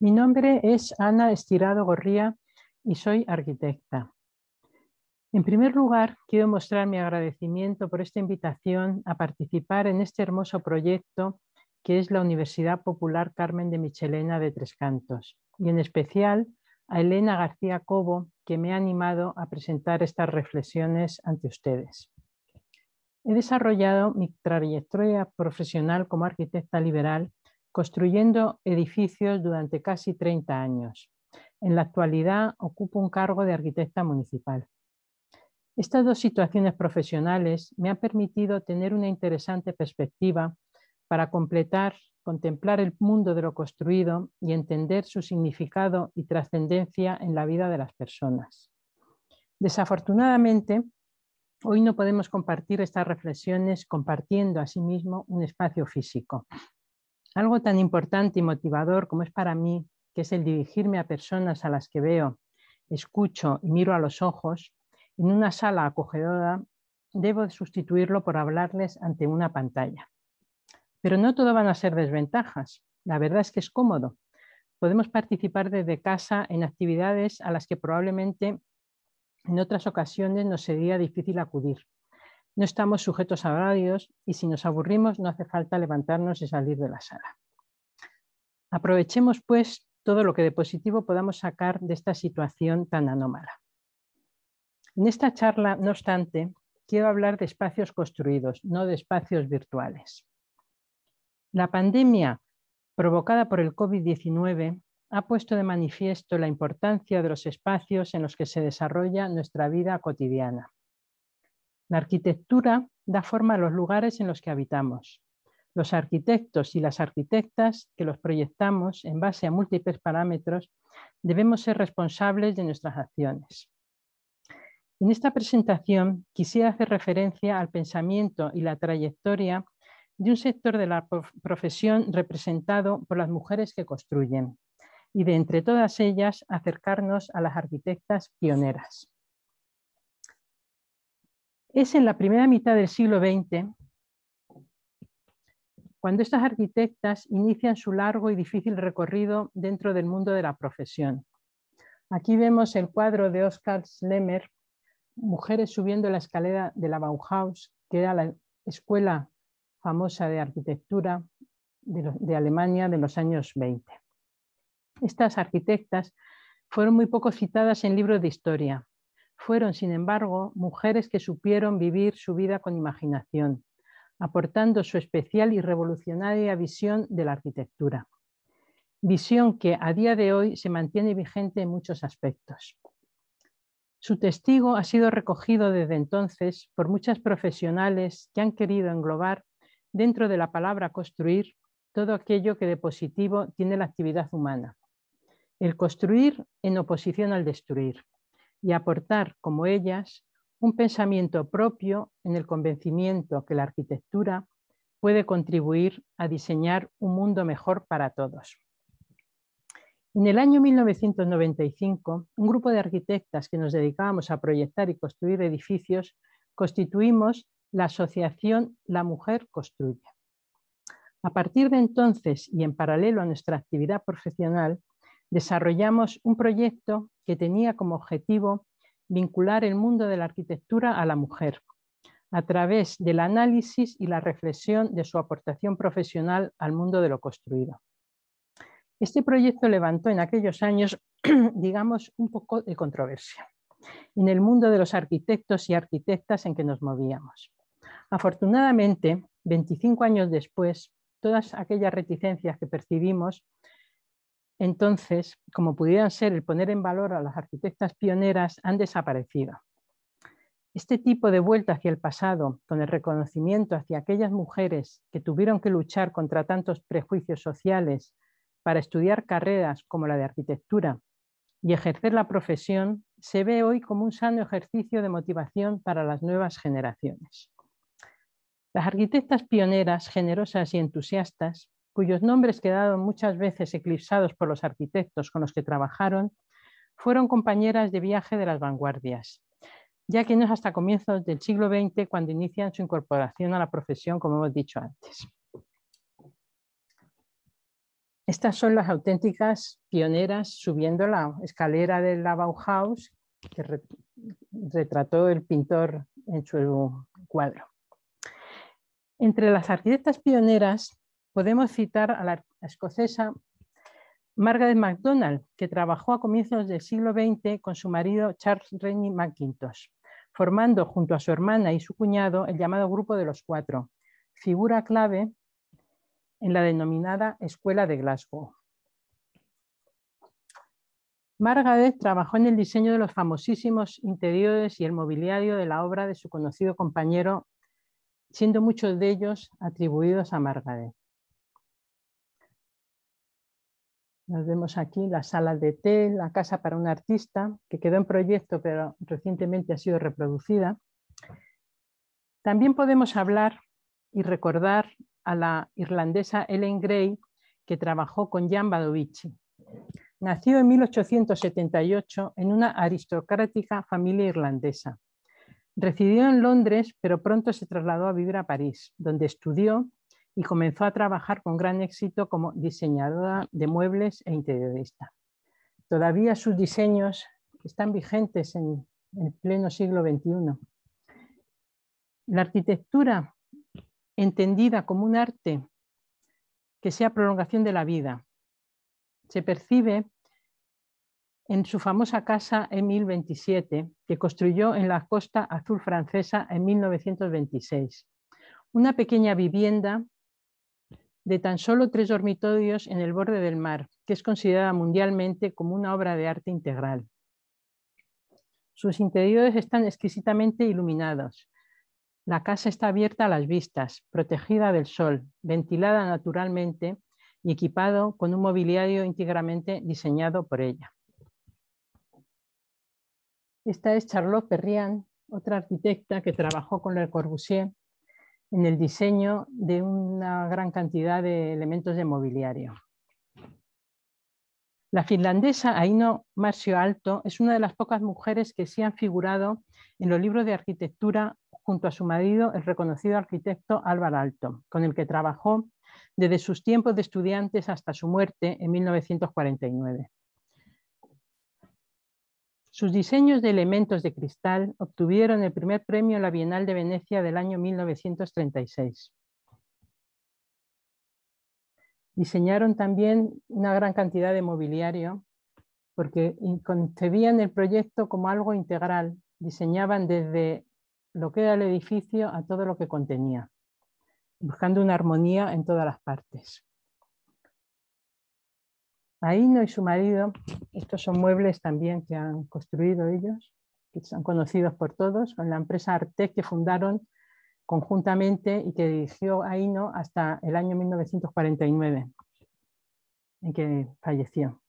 Mi nombre es Ana Estirado Gorría y soy arquitecta. En primer lugar, quiero mostrar mi agradecimiento por esta invitación a participar en este hermoso proyecto que es la Universidad Popular Carmen de Michelena de Tres Cantos, y en especial a Elena García Cobo, que me ha animado a presentar estas reflexiones ante ustedes. He desarrollado mi trayectoria profesional como arquitecta liberal construyendo edificios durante casi 30 años. En la actualidad ocupo un cargo de arquitecta municipal. Estas dos situaciones profesionales me han permitido tener una interesante perspectiva para contemplar el mundo de lo construido y entender su significado y trascendencia en la vida de las personas. Desafortunadamente, hoy no podemos compartir estas reflexiones compartiendo asimismo un espacio físico. Algo tan importante y motivador como es para mí, que es el dirigirme a personas a las que veo, escucho y miro a los ojos, en una sala acogedora, debo sustituirlo por hablarles ante una pantalla. Pero no todo van a ser desventajas. La verdad es que es cómodo. Podemos participar desde casa en actividades a las que probablemente en otras ocasiones nos sería difícil acudir. No estamos sujetos a horarios y si nos aburrimos no hace falta levantarnos y salir de la sala. Aprovechemos, pues, todo lo que de positivo podamos sacar de esta situación tan anómala. En esta charla, no obstante, quiero hablar de espacios construidos, no de espacios virtuales. La pandemia provocada por el COVID-19 ha puesto de manifiesto la importancia de los espacios en los que se desarrolla nuestra vida cotidiana. La arquitectura da forma a los lugares en los que habitamos. Los arquitectos y las arquitectas que los proyectamos en base a múltiples parámetros debemos ser responsables de nuestras acciones. En esta presentación quisiera hacer referencia al pensamiento y la trayectoria de un sector de la profesión representado por las mujeres que construyen y de entre todas ellas acercarnos a las arquitectas pioneras. Es en la primera mitad del siglo XX cuando estas arquitectas inician su largo y difícil recorrido dentro del mundo de la profesión. Aquí vemos el cuadro de Oskar Schlemmer, Mujeres subiendo la escalera de la Bauhaus, que era la escuela famosa de arquitectura de Alemania de los años 20. Estas arquitectas fueron muy poco citadas en libros de historia. Fueron, sin embargo, mujeres que supieron vivir su vida con imaginación, aportando su especial y revolucionaria visión de la arquitectura. Visión que a día de hoy se mantiene vigente en muchos aspectos. Su testigo ha sido recogido desde entonces por muchas profesionales que han querido englobar dentro de la palabra construir todo aquello que de positivo tiene la actividad humana. El construir en oposición al destruir y aportar, como ellas, un pensamiento propio en el convencimiento que la arquitectura puede contribuir a diseñar un mundo mejor para todos. En el año 1995, un grupo de arquitectas que nos dedicábamos a proyectar y construir edificios constituimos la asociación La Mujer Construye. A partir de entonces y en paralelo a nuestra actividad profesional, desarrollamos un proyecto que tenía como objetivo vincular el mundo de la arquitectura a la mujer, a través del análisis y la reflexión de su aportación profesional al mundo de lo construido. Este proyecto levantó en aquellos años, digamos, un poco de controversia en el mundo de los arquitectos y arquitectas en que nos movíamos. Afortunadamente, 25 años después, todas aquellas reticencias que percibimos entonces, como pudieran ser el poner en valor a las arquitectas pioneras, han desaparecido. Este tipo de vuelta hacia el pasado, con el reconocimiento hacia aquellas mujeres que tuvieron que luchar contra tantos prejuicios sociales para estudiar carreras como la de arquitectura y ejercer la profesión, se ve hoy como un sano ejercicio de motivación para las nuevas generaciones. Las arquitectas pioneras, generosas y entusiastas, cuyos nombres quedaron muchas veces eclipsados por los arquitectos con los que trabajaron, fueron compañeras de viaje de las vanguardias, ya que no es hasta comienzos del siglo XX cuando inician su incorporación a la profesión, como hemos dicho antes. Estas son las auténticas pioneras subiendo la escalera de la Bauhaus que retrató el pintor en su cuadro. Entre las arquitectas pioneras podemos citar a la escocesa Margaret MacDonald, que trabajó a comienzos del siglo XX con su marido Charles Rennie Mackintosh, formando junto a su hermana y su cuñado el llamado Grupo de los Cuatro, figura clave en la denominada Escuela de Glasgow. Margaret trabajó en el diseño de los famosísimos interiores y el mobiliario de la obra de su conocido compañero, siendo muchos de ellos atribuidos a Margaret. Nos vemos aquí la sala de té, la casa para un artista, que quedó en proyecto pero recientemente ha sido reproducida. También podemos hablar y recordar a la irlandesa Ellen Gray, que trabajó con Jan Badovici. Nació en 1878 en una aristocrática familia irlandesa. Residió en Londres, pero pronto se trasladó a vivir a París, donde estudió y comenzó a trabajar con gran éxito como diseñadora de muebles e interiorista. Todavía sus diseños están vigentes en el pleno siglo XXI. La arquitectura, entendida como un arte que sea prolongación de la vida, se percibe en su famosa casa Émile 27, que construyó en la Costa Azul francesa en 1926. Una pequeña vivienda de tan solo 3 dormitorios en el borde del mar, que es considerada mundialmente como una obra de arte integral. Sus interiores están exquisitamente iluminados. La casa está abierta a las vistas, protegida del sol, ventilada naturalmente y equipado con un mobiliario íntegramente diseñado por ella. Esta es Charlotte Perriand, otra arquitecta que trabajó con Le Corbusier en el diseño de una gran cantidad de elementos de mobiliario. La finlandesa Aino Marcio-Aalto es una de las pocas mujeres que sí han figurado en los libros de arquitectura junto a su marido, el reconocido arquitecto Alvar Aalto, con el que trabajó desde sus tiempos de estudiantes hasta su muerte en 1949. Sus diseños de elementos de cristal obtuvieron el primer premio en la Bienal de Venecia del año 1936. Diseñaron también una gran cantidad de mobiliario porque concebían el proyecto como algo integral. Diseñaban desde lo que era el edificio a todo lo que contenía, buscando una armonía en todas las partes. Aino y su marido, estos son muebles también que han construido ellos, que son conocidos por todos, con la empresa Artec que fundaron conjuntamente y que dirigió Aino hasta el año 1949, en que falleció.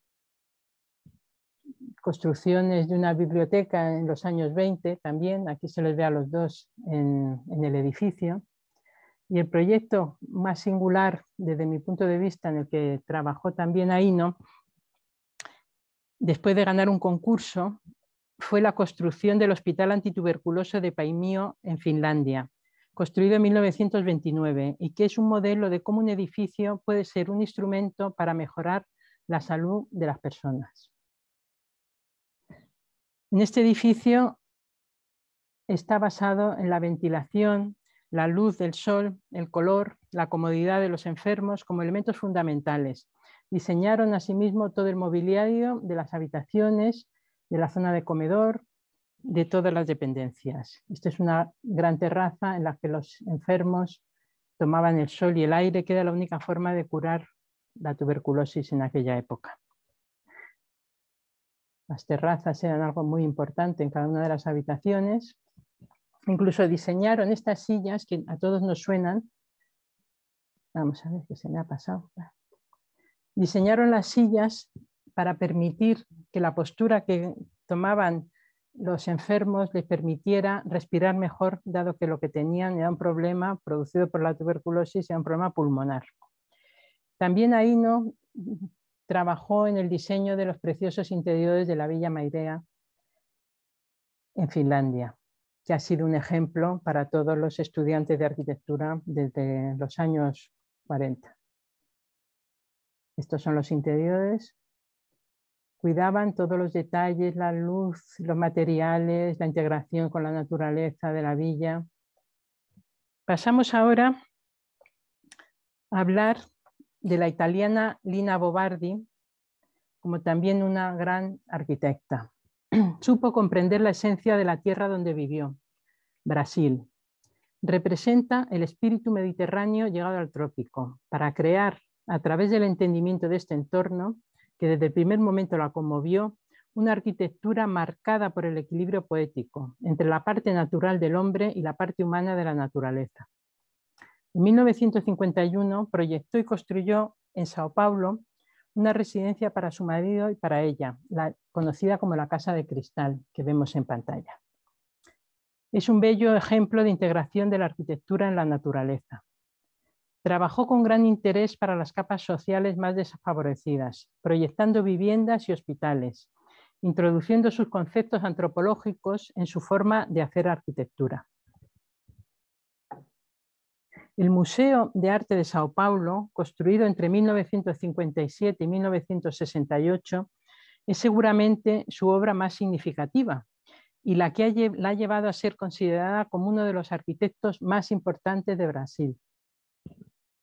Construcciones de una biblioteca en los años 20 también, aquí se les ve a los dos en el edificio. Y el proyecto más singular desde mi punto de vista en el que trabajó también Aino, después de ganar un concurso, fue la construcción del Hospital Antituberculoso de Paimio en Finlandia, construido en 1929, y que es un modelo de cómo un edificio puede ser un instrumento para mejorar la salud de las personas. En este edificio está basado en la ventilación, la luz del sol, el color, la comodidad de los enfermos como elementos fundamentales. Diseñaron asimismo todo el mobiliario de las habitaciones, de la zona de comedor, de todas las dependencias. Esta es una gran terraza en la que los enfermos tomaban el sol y el aire, que era la única forma de curar la tuberculosis en aquella época. Las terrazas eran algo muy importante en cada una de las habitaciones. Incluso diseñaron estas sillas que a todos nos suenan. Vamos a ver qué se me ha pasado. Diseñaron las sillas para permitir que la postura que tomaban los enfermos les permitiera respirar mejor, dado que lo que tenían era un problema producido por la tuberculosis, era un problema pulmonar. También Aino trabajó en el diseño de los preciosos interiores de la Villa Mairea en Finlandia, que ha sido un ejemplo para todos los estudiantes de arquitectura desde los años 40. Estos son los interiores. Cuidaban todos los detalles, la luz, los materiales, la integración con la naturaleza de la villa. Pasamos ahora a hablar de la italiana Lina Bobardi, como también una gran arquitecta. Supo comprender la esencia de la tierra donde vivió, Brasil. Representa el espíritu mediterráneo llegado al trópico, para crear, a través del entendimiento de este entorno, que desde el primer momento la conmovió, una arquitectura marcada por el equilibrio poético entre la parte natural del hombre y la parte humana de la naturaleza. En 1951 proyectó y construyó en Sao Paulo una residencia para su marido y para ella, conocida como la Casa de Cristal, que vemos en pantalla. Es un bello ejemplo de integración de la arquitectura en la naturaleza. Trabajó con gran interés para las capas sociales más desfavorecidas, proyectando viviendas y hospitales, introduciendo sus conceptos antropológicos en su forma de hacer arquitectura. El Museo de Arte de Sao Paulo, construido entre 1957 y 1968, es seguramente su obra más significativa y la que la ha llevado a ser considerada como uno de los arquitectos más importantes de Brasil.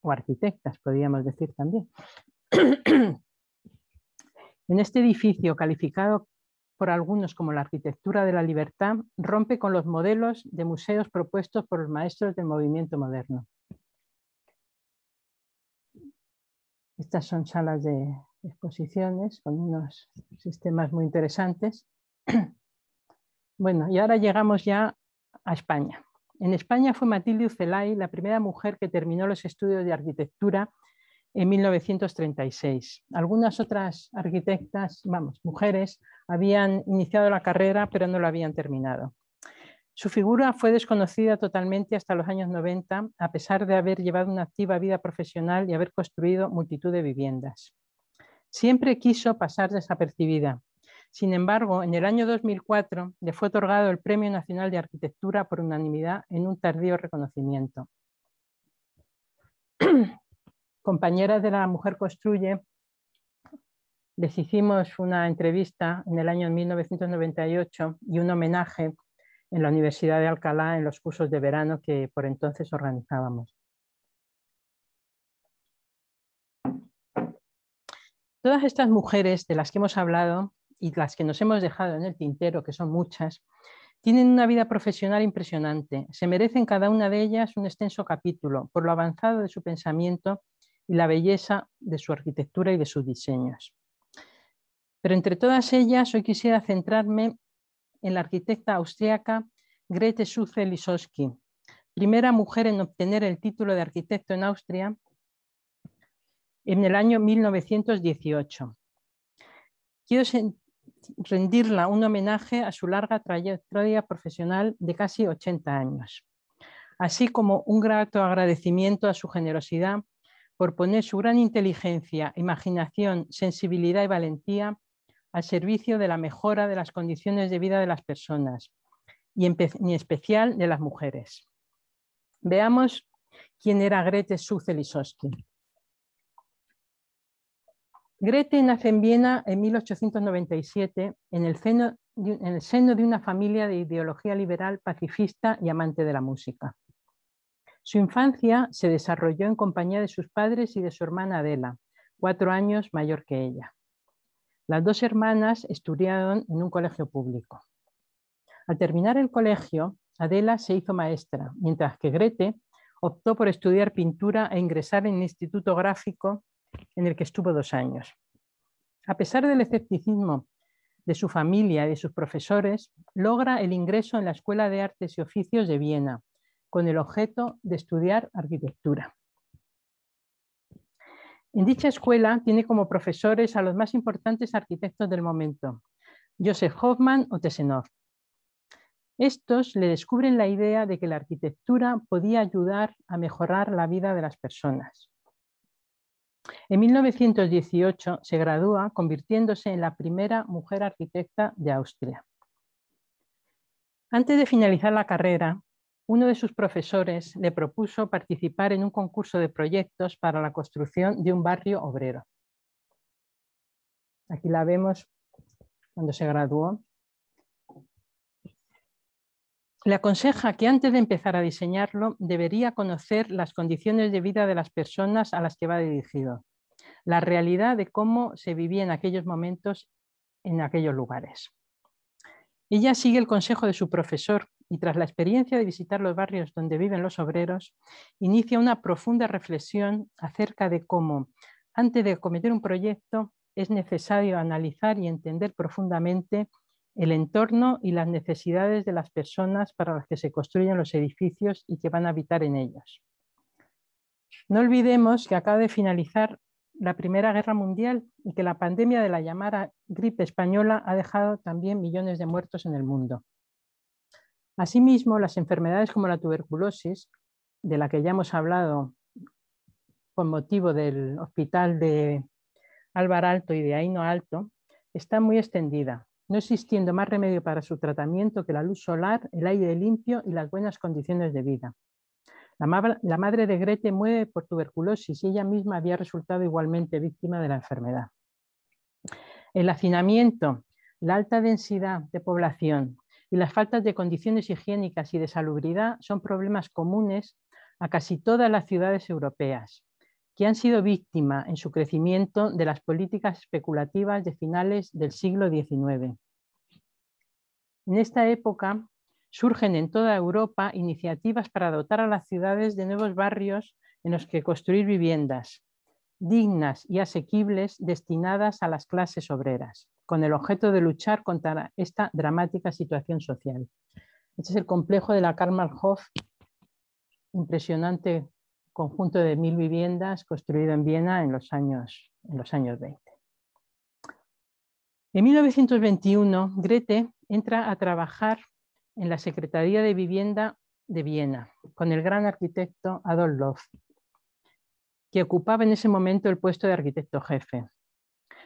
O arquitectas, podríamos decir también. En este edificio, calificado por algunos como la arquitectura de la libertad, rompe con los modelos de museos propuestos por los maestros del movimiento moderno. Estas son salas de exposiciones con unos sistemas muy interesantes. Bueno, y ahora llegamos ya a España. En España fue Matilde Ucelay la primera mujer que terminó los estudios de arquitectura en 1936. Algunas otras arquitectas, mujeres, habían iniciado la carrera, pero no la habían terminado. Su figura fue desconocida totalmente hasta los años 90, a pesar de haber llevado una activa vida profesional y haber construido multitud de viviendas. Siempre quiso pasar desapercibida. Sin embargo, en el año 2004 le fue otorgado el Premio Nacional de Arquitectura por unanimidad en un tardío reconocimiento. Compañeras de La Mujer Construye, les hicimos una entrevista en el año 1998 y un homenaje en la Universidad de Alcalá en los cursos de verano que por entonces organizábamos. Todas estas mujeres de las que hemos hablado y las que nos hemos dejado en el tintero, que son muchas, tienen una vida profesional impresionante. Se merecen cada una de ellas un extenso capítulo por lo avanzado de su pensamiento y la belleza de su arquitectura y de sus diseños. Pero entre todas ellas, hoy quisiera centrarme en la arquitecta austríaca Grete Suze-Lysowski, primera mujer en obtener el título de arquitecto en Austria en el año 1918. Quiero rendirla un homenaje a su larga trayectoria profesional de casi 80 años, así como un grato agradecimiento a su generosidad por poner su gran inteligencia, imaginación, sensibilidad y valentía al servicio de la mejora de las condiciones de vida de las personas y en especial de las mujeres. Veamos quién era Grete Suze-Lysowski. Grete nace en Viena en 1897 en el seno de una familia de ideología liberal, pacifista y amante de la música. Su infancia se desarrolló en compañía de sus padres y de su hermana Adela, 4 años mayor que ella. Las dos hermanas estudiaron en un colegio público. Al terminar el colegio, Adela se hizo maestra, mientras que Grete optó por estudiar pintura e ingresar en el Instituto Gráfico, en el que estuvo 2 años. A pesar del escepticismo de su familia y de sus profesores, logra el ingreso en la Escuela de Artes y Oficios de Viena, con el objeto de estudiar arquitectura. En dicha escuela tiene como profesores a los más importantes arquitectos del momento, Joseph Hoffmann o Tessenow. Estos le descubren la idea de que la arquitectura podía ayudar a mejorar la vida de las personas. En 1918 se gradúa, convirtiéndose en la primera mujer arquitecta de Austria. Antes de finalizar la carrera, uno de sus profesores le propuso participar en un concurso de proyectos para la construcción de un barrio obrero. Aquí la vemos cuando se graduó. Le aconseja que antes de empezar a diseñarlo debería conocer las condiciones de vida de las personas a las que va dirigido, la realidad de cómo se vivía en aquellos momentos en aquellos lugares. Ella sigue el consejo de su profesor y tras la experiencia de visitar los barrios donde viven los obreros, inicia una profunda reflexión acerca de cómo, antes de acometer un proyecto, es necesario analizar y entender profundamente el entorno y las necesidades de las personas para las que se construyen los edificios y que van a habitar en ellos. No olvidemos que acaba de finalizar la Primera Guerra Mundial y que la pandemia de la llamada gripe española ha dejado también millones de muertos en el mundo. Asimismo, las enfermedades como la tuberculosis, de la que ya hemos hablado con motivo del hospital de Álvar Alto y de Haino Alto, está muy extendida, no existiendo más remedio para su tratamiento que la luz solar, el aire limpio y las buenas condiciones de vida. La madre de Grete muere por tuberculosis y ella misma había resultado igualmente víctima de la enfermedad. El hacinamiento, la alta densidad de población y las faltas de condiciones higiénicas y de salubridad son problemas comunes a casi todas las ciudades europeas, que han sido víctimas en su crecimiento de las políticas especulativas de finales del siglo XIX. En esta época surgen en toda Europa iniciativas para dotar a las ciudades de nuevos barrios en los que construir viviendas dignas y asequibles destinadas a las clases obreras, con el objeto de luchar contra esta dramática situación social. Este es el complejo de la Karl-Marx-Hof, impresionante conjunto de 1000 viviendas construido en Viena en los años 20. En 1921, Grete entra a trabajar en la Secretaría de Vivienda de Viena con el gran arquitecto Adolf Loos, que ocupaba en ese momento el puesto de arquitecto jefe.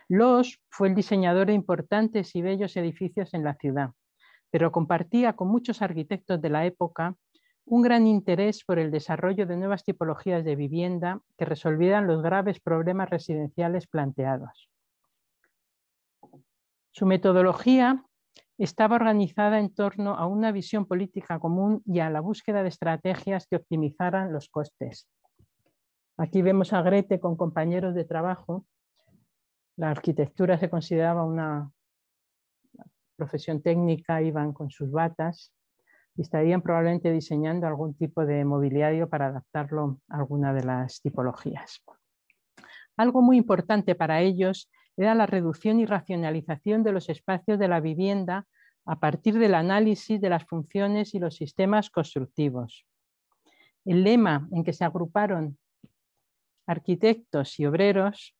Loos fue el diseñador de importantes y bellos edificios en la ciudad, pero compartía con muchos arquitectos de la época un gran interés por el desarrollo de nuevas tipologías de vivienda que resolvieran los graves problemas residenciales planteados. Su metodología estaba organizada en torno a una visión política común y a la búsqueda de estrategias que optimizaran los costes. Aquí vemos a Grete con compañeros de trabajo. La arquitectura se consideraba una profesión técnica, iban con sus batas y estarían probablemente diseñando algún tipo de mobiliario para adaptarlo a alguna de las tipologías. Algo muy importante para ellos era la reducción y racionalización de los espacios de la vivienda a partir del análisis de las funciones y los sistemas constructivos. El lema en que se agruparon arquitectos y obreros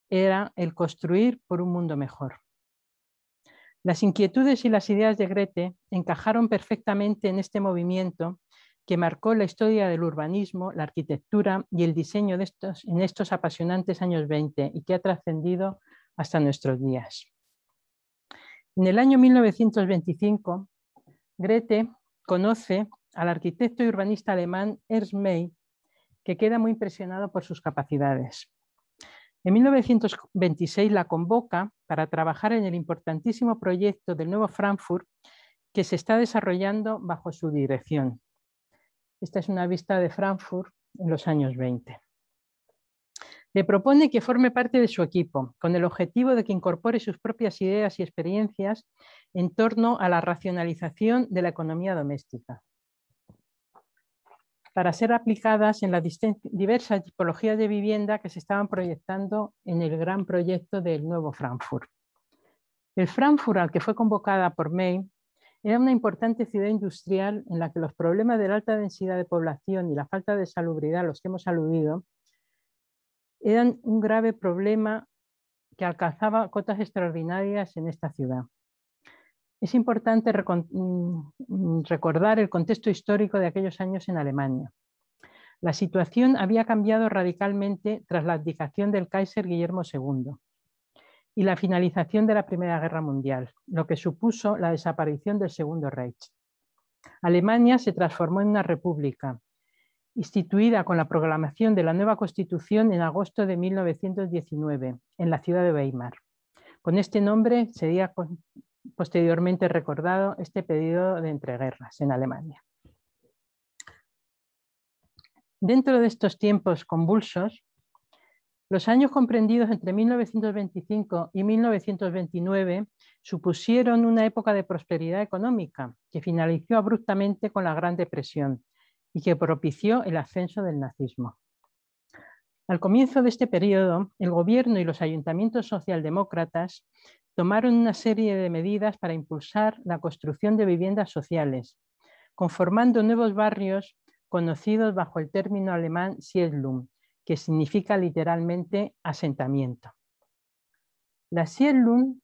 era el construir por un mundo mejor. Las inquietudes y las ideas de Grete encajaron perfectamente en este movimiento que marcó la historia del urbanismo, la arquitectura y el diseño en estos apasionantes años 20 y que ha trascendido hasta nuestros días. En el año 1925, Grete conoce al arquitecto y urbanista alemán Ernst May, que queda muy impresionado por sus capacidades. En 1926 la convoca para trabajar en el importantísimo proyecto del nuevo Frankfurt que se está desarrollando bajo su dirección. Esta es una vista de Frankfurt en los años 20. Le propone que forme parte de su equipo, con el objetivo de que incorpore sus propias ideas y experiencias en torno a la racionalización de la economía doméstica, para ser aplicadas en las diversas tipologías de vivienda que se estaban proyectando en el gran proyecto del nuevo Frankfurt. El Frankfurt al que fue convocada por May era una importante ciudad industrial en la que los problemas de la alta densidad de población y la falta de salubridad a los que hemos aludido eran un grave problema que alcanzaba cotas extraordinarias en esta ciudad. Es importante recordar el contexto histórico de aquellos años en Alemania. La situación había cambiado radicalmente tras la abdicación del Kaiser Guillermo II y la finalización de la Primera Guerra Mundial, lo que supuso la desaparición del Segundo Reich. Alemania se transformó en una república, instituida con la proclamación de la nueva Constitución en agosto de 1919, en la ciudad de Weimar. Con este nombre sería posteriormente recordado este periodo de entreguerras en Alemania. Dentro de estos tiempos convulsos, los años comprendidos entre 1925 y 1929 supusieron una época de prosperidad económica que finalizó abruptamente con la Gran Depresión y que propició el ascenso del nazismo. Al comienzo de este periodo, el gobierno y los ayuntamientos socialdemócratas tomaron una serie de medidas para impulsar la construcción de viviendas sociales, conformando nuevos barrios conocidos bajo el término alemán Siedlung, que significa literalmente asentamiento. Las Siedlung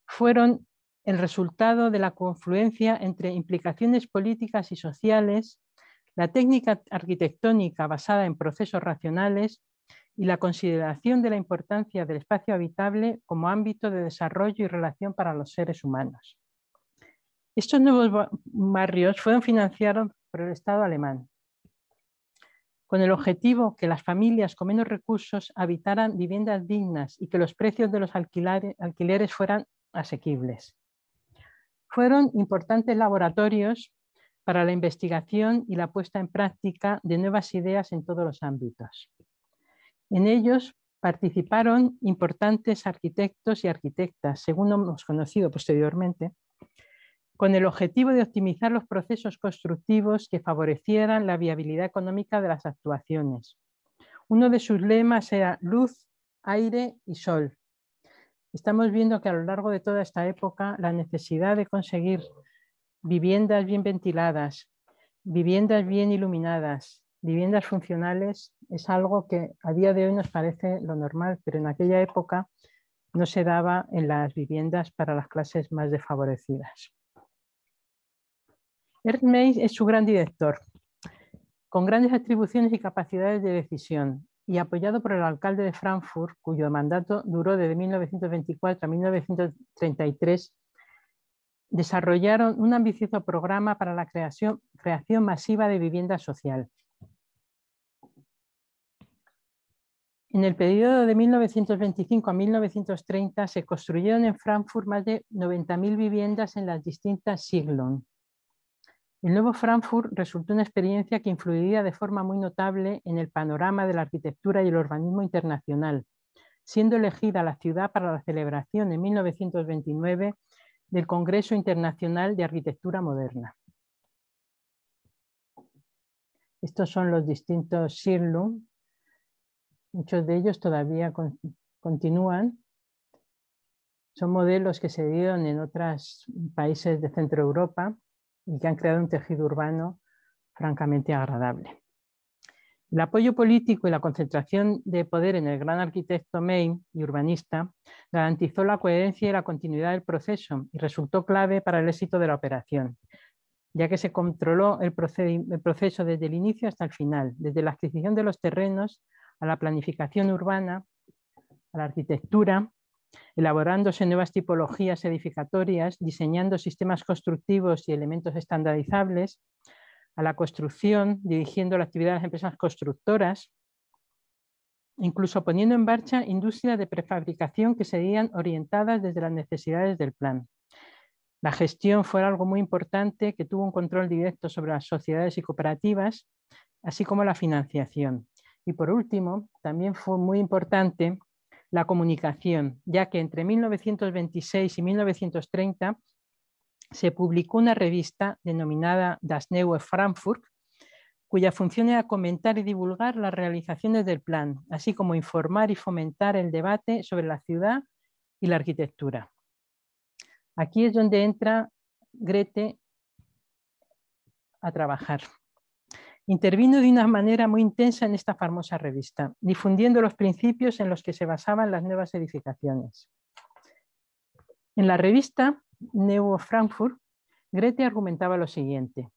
fueron el resultado de la confluencia entre implicaciones políticas y sociales, la técnica arquitectónica basada en procesos racionales y la consideración de la importancia del espacio habitable como ámbito de desarrollo y relación para los seres humanos. Estos nuevos barrios fueron financiados por el Estado alemán, con el objetivo que las familias con menos recursos habitaran viviendas dignas y que los precios de los alquileres fueran asequibles. Fueron importantes laboratorios para la investigación y la puesta en práctica de nuevas ideas en todos los ámbitos. En ellos participaron importantes arquitectos y arquitectas, según hemos conocido posteriormente, con el objetivo de optimizar los procesos constructivos que favorecieran la viabilidad económica de las actuaciones. Uno de sus lemas era luz, aire y sol. Estamos viendo que a lo largo de toda esta época la necesidad de conseguir viviendas bien ventiladas, viviendas bien iluminadas, viviendas funcionales es algo que a día de hoy nos parece lo normal, pero en aquella época no se daba en las viviendas para las clases más desfavorecidas. Ernst Mayr es su gran director, con grandes atribuciones y capacidades de decisión, y apoyado por el alcalde de Frankfurt, cuyo mandato duró desde 1924 a 1933, desarrollaron un ambicioso programa para la creación masiva de vivienda social. En el periodo de 1925 a 1930 se construyeron en Frankfurt más de 90.000 viviendas en las distintas Siedlungen. El nuevo Frankfurt resultó una experiencia que influiría de forma muy notable en el panorama de la arquitectura y el urbanismo internacional, siendo elegida la ciudad para la celebración en 1929 del Congreso Internacional de Arquitectura Moderna. Estos son los distintos Siedlungen. Muchos de ellos todavía continúan. Son modelos que se dieron en otros países de Centro Europa y que han creado un tejido urbano francamente agradable. El apoyo político y la concentración de poder en el gran arquitecto Mayr y urbanista garantizó la coherencia y la continuidad del proceso y resultó clave para el éxito de la operación, ya que se controló el proceso desde el inicio hasta el final, desde la adquisición de los terrenos a la planificación urbana, a la arquitectura, elaborándose nuevas tipologías edificatorias, diseñando sistemas constructivos y elementos estandarizables, a la construcción, dirigiendo la actividad de las empresas constructoras, incluso poniendo en marcha industrias de prefabricación que serían orientadas desde las necesidades del plan. La gestión fue algo muy importante que tuvo un control directo sobre las sociedades y cooperativas, así como la financiación. Y por último, también fue muy importante la comunicación, ya que entre 1926 y 1930 se publicó una revista denominada Das Neue Frankfurt, cuya función era comentar y divulgar las realizaciones del plan, así como informar y fomentar el debate sobre la ciudad y la arquitectura. Aquí es donde entra Grete a trabajar. Intervino de una manera muy intensa en esta famosa revista, difundiendo los principios en los que se basaban las nuevas edificaciones. En la revista Neue Frankfurt, Grete argumentaba lo siguiente: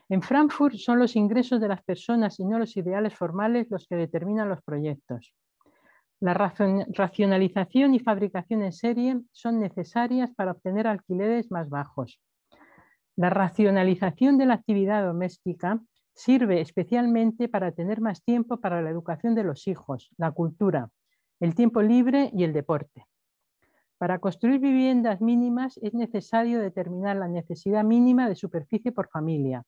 en Frankfurt son los ingresos de las personas y no los ideales formales los que determinan los proyectos. La racionalización y fabricación en serie son necesarias para obtener alquileres más bajos. La racionalización de la actividad doméstica sirve especialmente para tener más tiempo para la educación de los hijos, la cultura, el tiempo libre y el deporte. Para construir viviendas mínimas es necesario determinar la necesidad mínima de superficie por familia,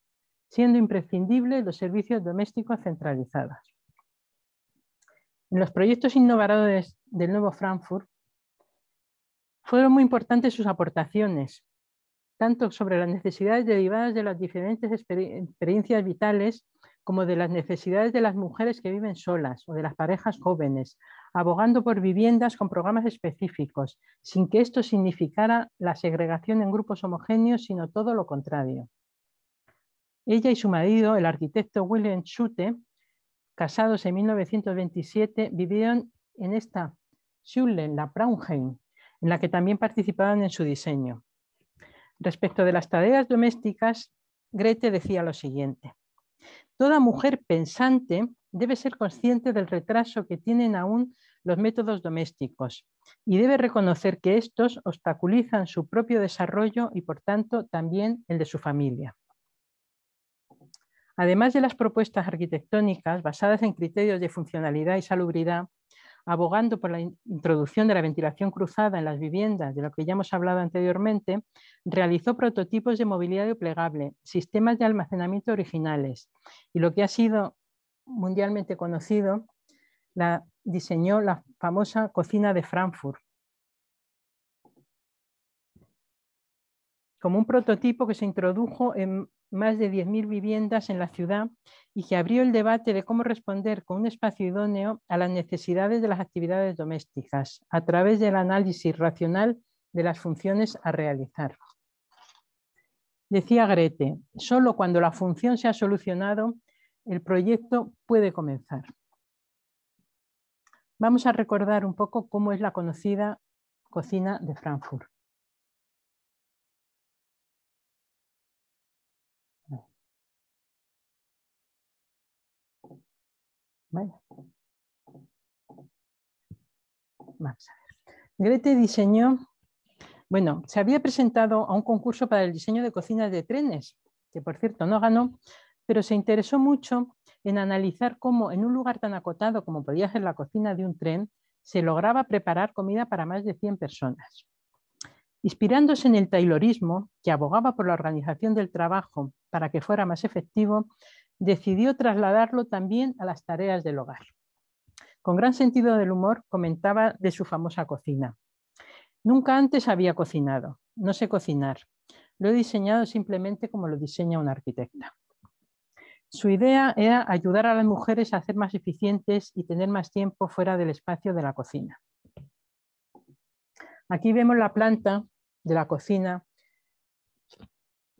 siendo imprescindibles los servicios domésticos centralizados. En los proyectos innovadores del Nuevo Frankfurt fueron muy importantes sus aportaciones, tanto sobre las necesidades derivadas de las diferentes experiencias vitales como de las necesidades de las mujeres que viven solas o de las parejas jóvenes, abogando por viviendas con programas específicos, sin que esto significara la segregación en grupos homogéneos, sino todo lo contrario. Ella y su marido, el arquitecto Wilhelm Schutte, casados en 1927, vivieron en esta Schule, la Braunheim, en la que también participaban en su diseño. Respecto de las tareas domésticas, Grete decía lo siguiente: toda mujer pensante debe ser consciente del retraso que tienen aún los métodos domésticos y debe reconocer que estos obstaculizan su propio desarrollo y, por tanto, también el de su familia. Además de las propuestas arquitectónicas basadas en criterios de funcionalidad y salubridad, abogando por la introducción de la ventilación cruzada en las viviendas, de lo que ya hemos hablado anteriormente, realizó prototipos de mobiliario plegable, sistemas de almacenamiento originales y, lo que ha sido mundialmente conocido, diseñó la famosa cocina de Frankfurt, como un prototipo que se introdujo en más de 10.000 viviendas en la ciudad y que abrió el debate de cómo responder con un espacio idóneo a las necesidades de las actividades domésticas a través del análisis racional de las funciones a realizar. Decía Grete, solo cuando la función se ha solucionado, el proyecto puede comenzar. Vamos a recordar un poco cómo es la conocida cocina de Frankfurt. Vale. Vamos a ver. Grete diseñó, se había presentado a un concurso para el diseño de cocinas de trenes, que por cierto no ganó, pero se interesó mucho en analizar cómo en un lugar tan acotado como podía ser la cocina de un tren, se lograba preparar comida para más de 100 personas. Inspirándose en el taylorismo, que abogaba por la organización del trabajo para que fuera más efectivo, decidió trasladarlo también a las tareas del hogar. Con gran sentido del humor comentaba de su famosa cocina. Nunca antes había cocinado, no sé cocinar. Lo he diseñado simplemente como lo diseña una arquitecta. Su idea era ayudar a las mujeres a ser más eficientes y tener más tiempo fuera del espacio de la cocina. Aquí vemos la planta de la cocina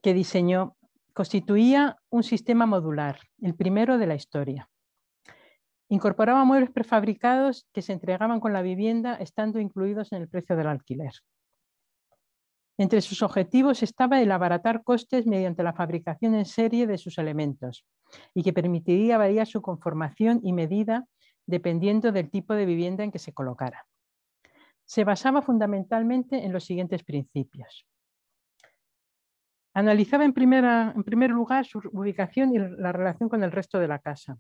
que diseñó. Constituía un sistema modular, el primero de la historia. Incorporaba muebles prefabricados que se entregaban con la vivienda, estando incluidos en el precio del alquiler. Entre sus objetivos estaba el abaratar costes mediante la fabricación en serie de sus elementos y que permitiría variar su conformación y medida dependiendo del tipo de vivienda en que se colocara. Se basaba fundamentalmente en los siguientes principios. Analizaba en primer lugar su ubicación y la relación con el resto de la casa.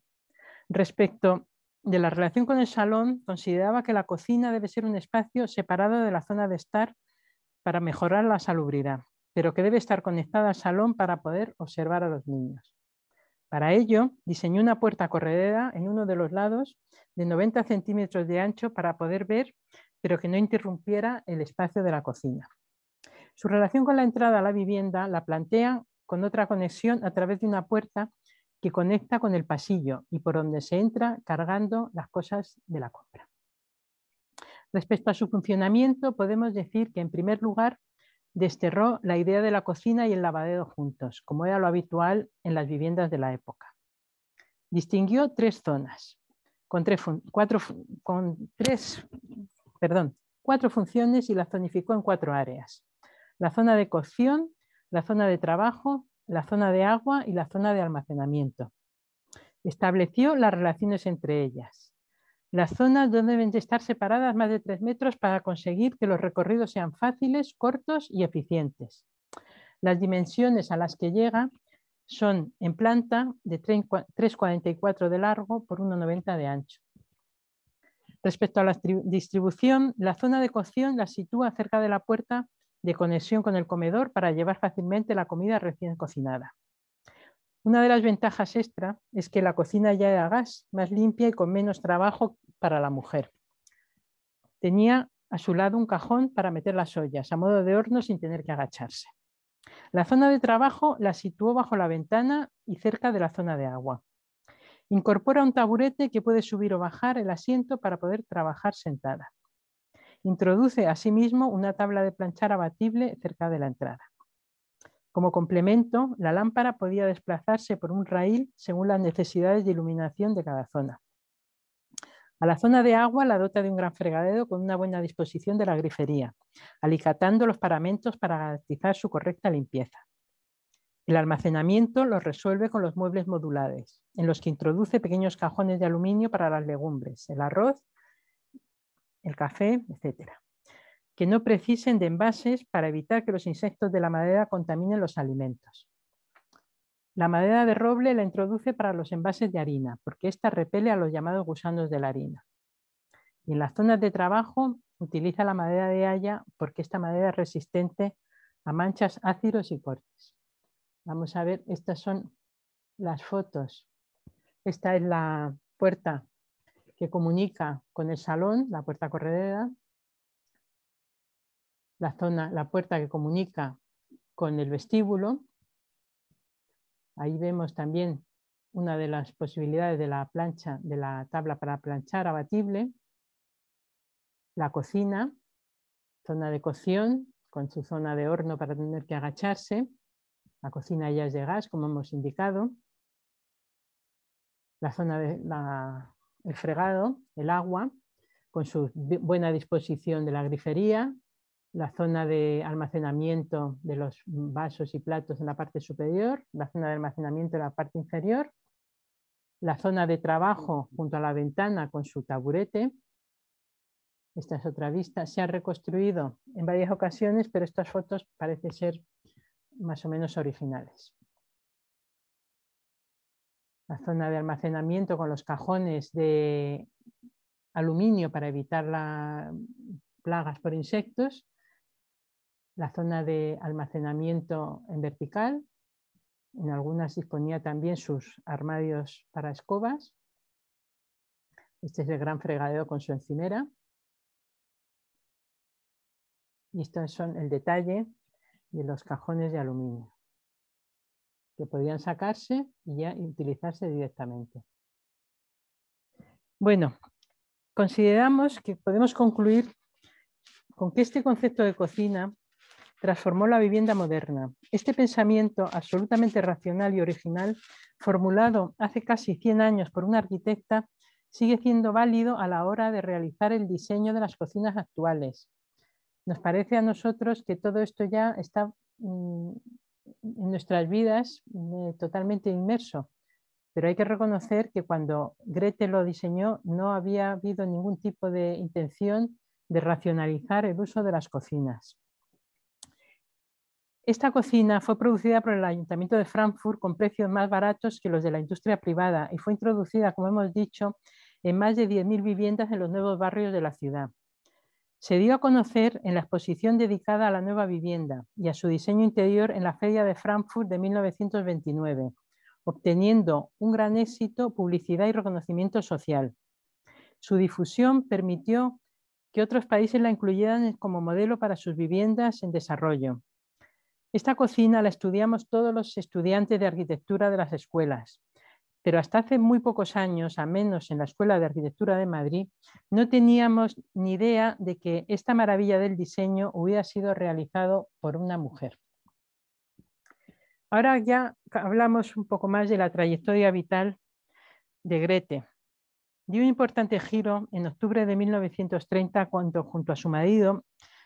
Respecto de la relación con el salón, consideraba que la cocina debe ser un espacio separado de la zona de estar para mejorar la salubridad, pero que debe estar conectada al salón para poder observar a los niños. Para ello, diseñó una puerta corredera en uno de los lados de 90 centímetros de ancho para poder ver, pero que no interrumpiera el espacio de la cocina. Su relación con la entrada a la vivienda la plantea con otra conexión a través de una puerta que conecta con el pasillo y por donde se entra cargando las cosas de la compra. Respecto a su funcionamiento, podemos decir que en primer lugar desterró la idea de la cocina y el lavadero juntos, como era lo habitual en las viviendas de la época. Distinguió tres zonas, cuatro funciones y las zonificó en 4 áreas. La zona de cocción, la zona de trabajo, la zona de agua y la zona de almacenamiento. Estableció las relaciones entre ellas. Las zonas deben de estar separadas más de 3 metros para conseguir que los recorridos sean fáciles, cortos y eficientes. Las dimensiones a las que llega son en planta de 3,44 de largo por 1,90 de ancho. Respecto a la distribución, la zona de cocción la sitúa cerca de la puerta de conexión con el comedor para llevar fácilmente la comida recién cocinada. Una de las ventajas extra es que la cocina ya era a gas, más limpia y con menos trabajo para la mujer. Tenía a su lado un cajón para meter las ollas, a modo de horno sin tener que agacharse. La zona de trabajo la situó bajo la ventana y cerca de la zona de agua. Incorpora un taburete que puede subir o bajar el asiento para poder trabajar sentada. Introduce asimismo una tabla de planchar abatible cerca de la entrada. Como complemento, la lámpara podía desplazarse por un raíl según las necesidades de iluminación de cada zona. A la zona de agua la dota de un gran fregadero con una buena disposición de la grifería, alicatando los paramentos para garantizar su correcta limpieza. El almacenamiento lo resuelve con los muebles modulares, en los que introduce pequeños cajones de aluminio para las legumbres, el arroz, el café, etc., que no precisen de envases para evitar que los insectos de la madera contaminen los alimentos. La madera de roble la introduce para los envases de harina, porque ésta repele a los llamados gusanos de la harina. Y en las zonas de trabajo utiliza la madera de haya porque esta madera es resistente a manchas, ácidos y cortes. Vamos a ver, estas son las fotos. Esta es la puerta que comunica con el salón, la puerta corredera. La puerta que comunica con el vestíbulo. Ahí vemos también una de las posibilidades de la plancha, de la tabla para planchar abatible. La cocina, zona de cocción, con su zona de horno para tener que agacharse. La cocina ya es de gas, como hemos indicado. La zona el fregado, el agua, con su buena disposición de la grifería. La zona de almacenamiento de los vasos y platos en la parte superior. La zona de almacenamiento en la parte inferior. La zona de trabajo junto a la ventana con su taburete. Esta es otra vista. Se ha reconstruido en varias ocasiones, pero estas fotos parecen ser más o menos originales. La zona de almacenamiento con los cajones de aluminio para evitar plagas por insectos. La zona de almacenamiento en vertical. En algunas disponía también sus armarios para escobas. Este es el gran fregadero con su encimera. Y estos son el detalle de los cajones de aluminio, que podían sacarse y ya utilizarse directamente. Bueno, consideramos que podemos concluir con que este concepto de cocina transformó la vivienda moderna. Este pensamiento absolutamente racional y original, formulado hace casi 100 años por una arquitecta, sigue siendo válido a la hora de realizar el diseño de las cocinas actuales. Nos parece a nosotros que todo esto ya está en nuestras vidas totalmente inmerso, pero hay que reconocer que cuando Grete lo diseñó no había habido ningún tipo de intención de racionalizar el uso de las cocinas. Esta cocina fue producida por el Ayuntamiento de Frankfurt con precios más baratos que los de la industria privada y fue introducida, como hemos dicho, en más de 10.000 viviendas en los nuevos barrios de la ciudad. Se dio a conocer en la exposición dedicada a la nueva vivienda y a su diseño interior en la Feria de Frankfurt de 1929, obteniendo un gran éxito, publicidad y reconocimiento social. Su difusión permitió que otros países la incluyeran como modelo para sus viviendas en desarrollo. Esta cocina la estudiamos todos los estudiantes de arquitectura de las escuelas, pero hasta hace muy pocos años, a menos en la Escuela de Arquitectura de Madrid, no teníamos ni idea de que esta maravilla del diseño hubiera sido realizado por una mujer. Ahora ya hablamos un poco más de la trayectoria vital de Grete. Dio un importante giro en octubre de 1930 cuando, junto a su marido,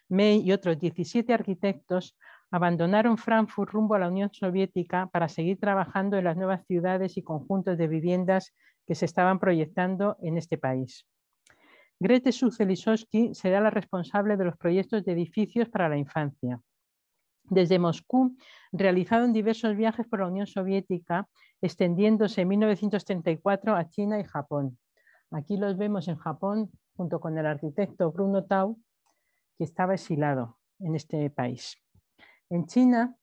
May y otros 17 arquitectos, abandonaron Frankfurt rumbo a la Unión Soviética para seguir trabajando en las nuevas ciudades y conjuntos de viviendas que se estaban proyectando en este país. Grete Such-Zeliszowski será la responsable de los proyectos de edificios para la infancia. Desde Moscú, realizaron diversos viajes por la Unión Soviética, extendiéndose en 1934 a China y Japón. Aquí los vemos en Japón junto con el arquitecto Bruno Taut, que estaba exilado en este país. En China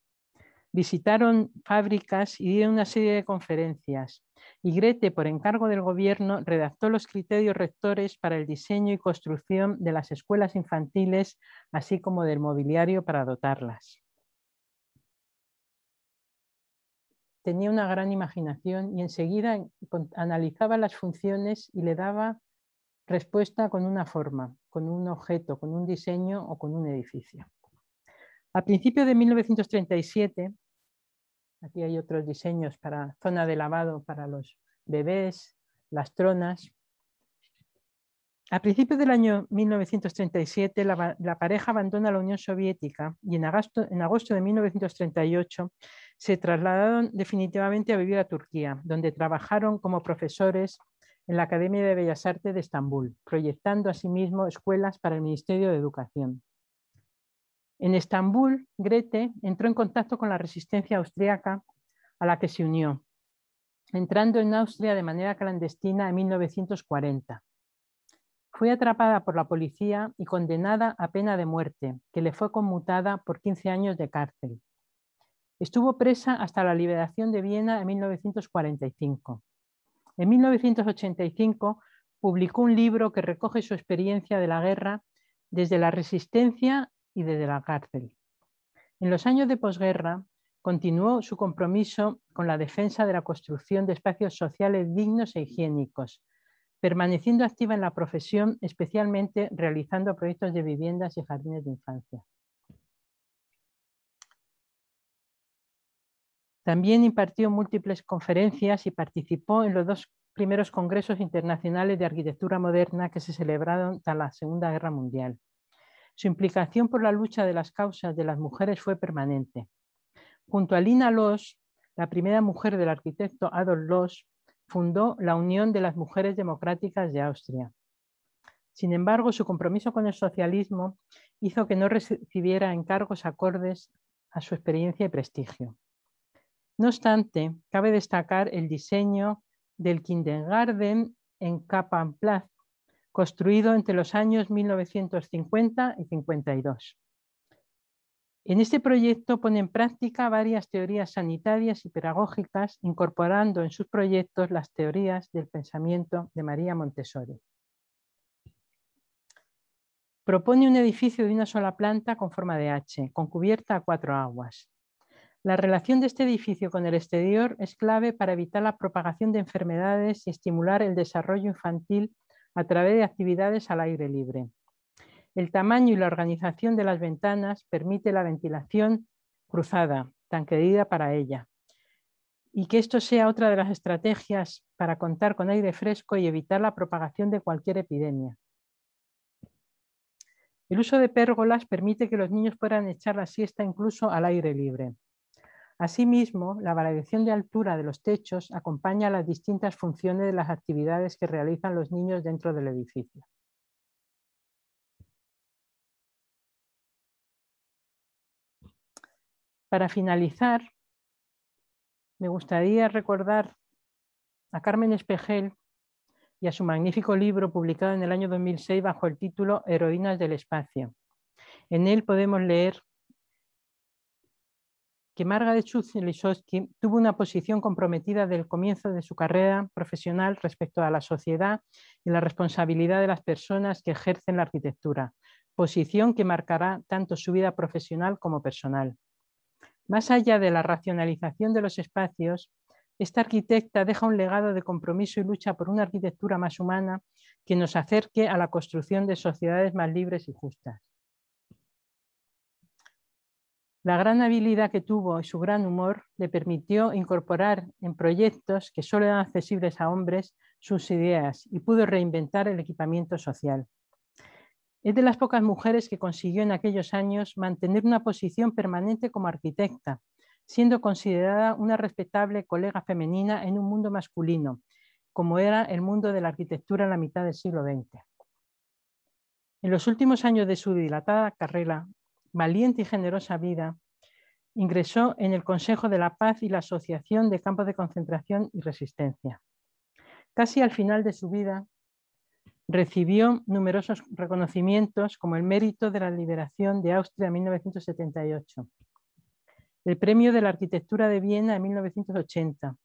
visitaron fábricas y dieron una serie de conferencias. Y Grete, por encargo del gobierno, redactó los criterios rectores para el diseño y construcción de las escuelas infantiles, así como del mobiliario para dotarlas. Tenía una gran imaginación y enseguida analizaba las funciones y le daba respuesta con una forma, con un objeto, con un diseño o con un edificio. A principios de 1937, aquí hay otros diseños para zona de lavado para los bebés, las tronas. A principios del año 1937, la pareja abandona la Unión Soviética y en agosto de 1938 se trasladaron definitivamente a vivir a Turquía, donde trabajaron como profesores en la Academia de Bellas Artes de Estambul, proyectando asimismo escuelas para el Ministerio de Educación. En Estambul, Grete entró en contacto con la resistencia austriaca a la que se unió, entrando en Austria de manera clandestina en 1940. Fue atrapada por la policía y condenada a pena de muerte, que le fue conmutada por 15 años de cárcel. Estuvo presa hasta la liberación de Viena en 1945. En 1985 publicó un libro que recoge su experiencia de la guerra desde la resistencia y desde la cárcel. En los años de posguerra continuó su compromiso con la defensa de la construcción de espacios sociales dignos e higiénicos, permaneciendo activa en la profesión, especialmente realizando proyectos de viviendas y jardines de infancia. También impartió múltiples conferencias y participó en los 2 primeros congresos internacionales de arquitectura moderna que se celebraron tras la Segunda Guerra Mundial. Su implicación por la lucha de las causas de las mujeres fue permanente. Junto a Lina Loos, la primera mujer del arquitecto Adolf Loos, fundó la Unión de las Mujeres Democráticas de Austria. Sin embargo, su compromiso con el socialismo hizo que no recibiera encargos acordes a su experiencia y prestigio. No obstante, cabe destacar el diseño del Kindergarten en Kappenplatz, construido entre los años 1950 y 52. En este proyecto pone en práctica varias teorías sanitarias y pedagógicas, incorporando en sus proyectos las teorías del pensamiento de María Montessori. Propone un edificio de una sola planta con forma de H, con cubierta a 4 aguas. La relación de este edificio con el exterior es clave para evitar la propagación de enfermedades y estimular el desarrollo infantil a través de actividades al aire libre. El tamaño y la organización de las ventanas permite la ventilación cruzada, tan querida para ella, y que esto sea otra de las estrategias para contar con aire fresco y evitar la propagación de cualquier epidemia. El uso de pérgolas permite que los niños puedan echar la siesta incluso al aire libre. Asimismo, la variación de altura de los techos acompaña las distintas funciones de las actividades que realizan los niños dentro del edificio. Para finalizar, me gustaría recordar a Carmen Espejel y a su magnífico libro publicado en el año 2006 bajo el título Heroínas del Espacio. En él podemos leer que Margaret Lisowski tuvo una posición comprometida desde el comienzo de su carrera profesional respecto a la sociedad y la responsabilidad de las personas que ejercen la arquitectura, posición que marcará tanto su vida profesional como personal. Más allá de la racionalización de los espacios, esta arquitecta deja un legado de compromiso y lucha por una arquitectura más humana que nos acerque a la construcción de sociedades más libres y justas. La gran habilidad que tuvo y su gran humor le permitió incorporar en proyectos que solo eran accesibles a hombres sus ideas y pudo reinventar el equipamiento social. Es de las pocas mujeres que consiguió en aquellos años mantener una posición permanente como arquitecta, siendo considerada una respetable colega femenina en un mundo masculino, como era el mundo de la arquitectura en la mitad del siglo XX. En los últimos años de su dilatada carrera, valiente y generosa vida, ingresó en el Consejo de la Paz y la Asociación de Campos de Concentración y Resistencia. Casi al final de su vida, Recibió numerosos reconocimientos como el Mérito de la Liberación de Austria en 1978, el Premio de la Arquitectura de Viena en 1980,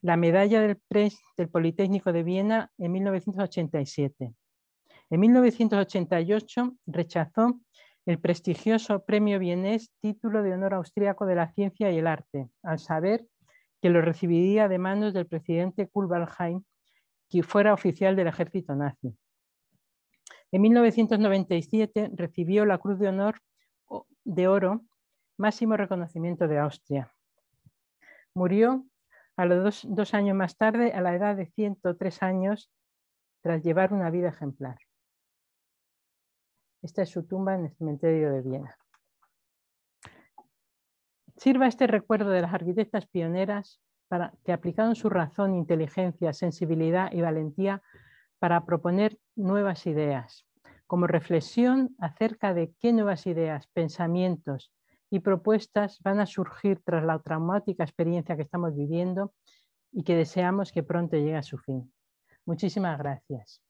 la Medalla del Prix del Politécnico de Viena en 1987. En 1988 rechazó el prestigioso Premio Vienés, título de honor austríaco de la ciencia y el arte, al saber que lo recibiría de manos del presidente Kurt Waldheim, que fuera oficial del ejército nazi. En 1997 recibió la Cruz de Honor de Oro, máximo reconocimiento de Austria. Murió a los dos años más tarde, a la edad de 103 años, tras llevar una vida ejemplar. Esta es su tumba en el cementerio de Viena. Sirva este recuerdo de las arquitectas pioneras para que aplicaron su razón, inteligencia, sensibilidad y valentía para proponer nuevas ideas, como reflexión acerca de qué nuevas ideas, pensamientos y propuestas van a surgir tras la traumática experiencia que estamos viviendo y que deseamos que pronto llegue a su fin. Muchísimas gracias.